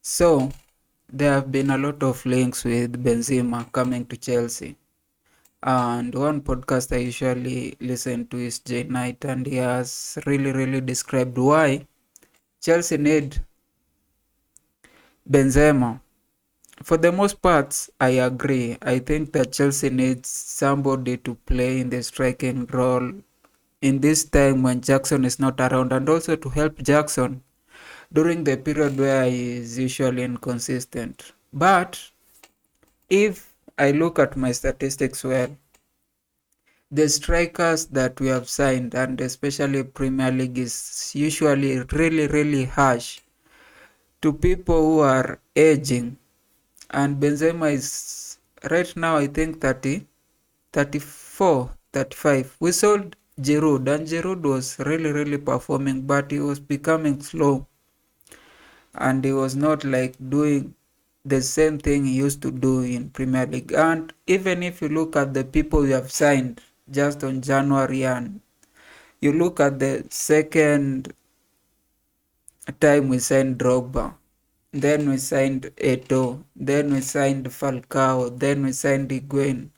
So, there have been a lot of links with Benzema coming to Chelsea. And one podcast I usually listen to is Jay Knight, and he has really described why Chelsea need Benzema. For the most part, I agree. I think that Chelsea needs somebody to play in the striking role in this time when Jackson is not around, and also to help Jackson during the period where he is usually inconsistent. But if I look at my statistics well, the strikers that we have signed, and especially Premier League, is usually really harsh to people who are aging. And Benzema is right now, I think 30, 34, 35. We sold Giroud, and Giroud was really performing, but he was becoming slow. And he was not like doing the same thing he used to do in Premier League. And even if you look at the people we have signed just on January, and you look at the second time we signed Drogba, then we signed Eto'o, then we signed Falcao, then we signed Higuain.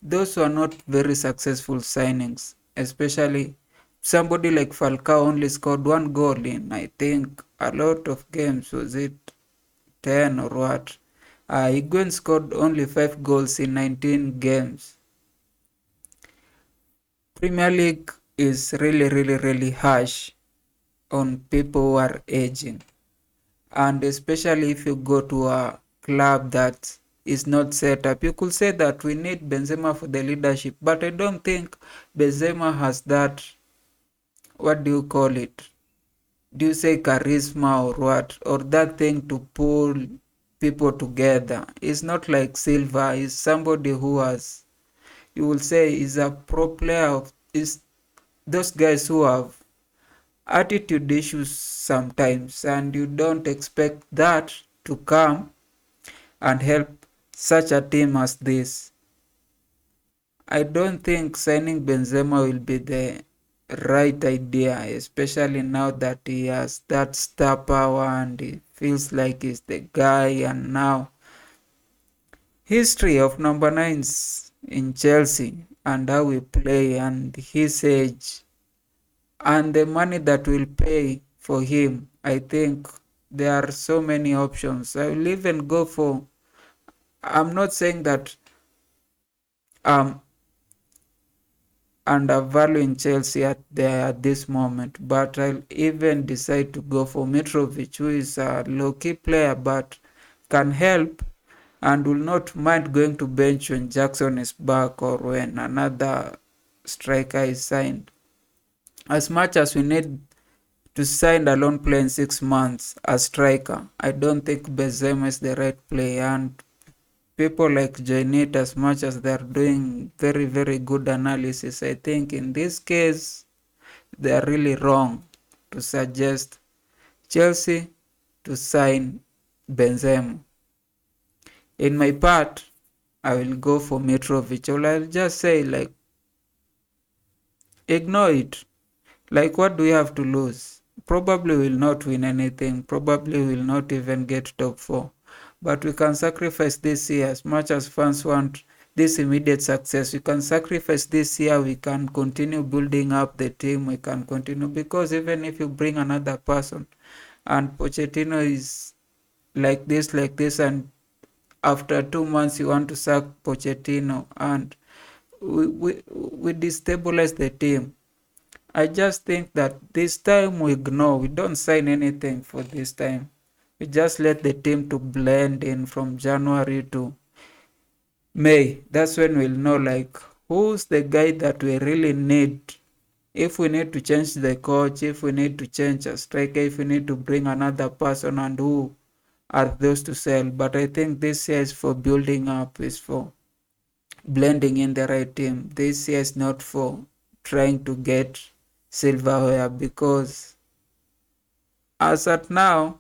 Those were not very successful signings, especially somebody like Falcao only scored one goal in, I think, a lot of games. Was it 10 or what? Higuain scored only 5 goals in 19 games. Premier League is really harsh on people who are aging. And especially if you go to a club that is not set up, you could say that we need Benzema for the leadership. But I don't think Benzema has that, what do you call it? Do you say charisma or what? Or that thing to pull people together. It's not like Silva. He's somebody who has, you will say, is a pro player. Is those guys who have attitude issues sometimes, and you don't expect that to come and help such a team as this. I don't think signing Benzema will be the right idea, especially now that he has that star power and he feels like he's the guy. And now history of number 9s in Chelsea and how we play and his age and the money that we'll pay for him, I think there are so many options. I will even go for, I'm not saying that I'm undervaluing Chelsea at this moment, but I'll even decide to go for Mitrovic, who is a low-key player but can help and will not mind going to bench when Jackson is back or when another striker is signed. As much as we need to sign a lone player in 6 months as striker, I don't think Benzema is the right player. And people like Janet, as much as they're doing very good analysis, I think in this case they are really wrong to suggest Chelsea to sign Benzema. In my part, I will go for Mitrovic, or I'll just say, like, ignore it. Like, what do we have to lose? Probably will not win anything. Probably will not even get top 4. But we can sacrifice this year. As much as fans want this immediate success, we can sacrifice this year. We can continue building up the team. We can continue, because even if you bring another person and Pochettino is like this, and after 2 months you want to sack Pochettino, and we destabilize the team. I just think that this time we ignore. We don't sign anything for this time. We just let the team to blend in from January to May. That's when we'll know, like, who's the guy that we really need. If we need to change the coach, if we need to change a striker, if we need to bring another person, and who are those to sell. But I think this year is for building up, is for blending in the right team. This year is not for trying to get silverware, because as at now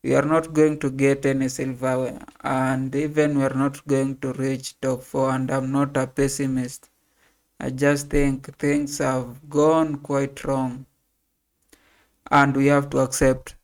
we are not going to get any silverware, and even we are not going to reach top 4. And I'm not a pessimist. I just think things have gone quite wrong, and we have to accept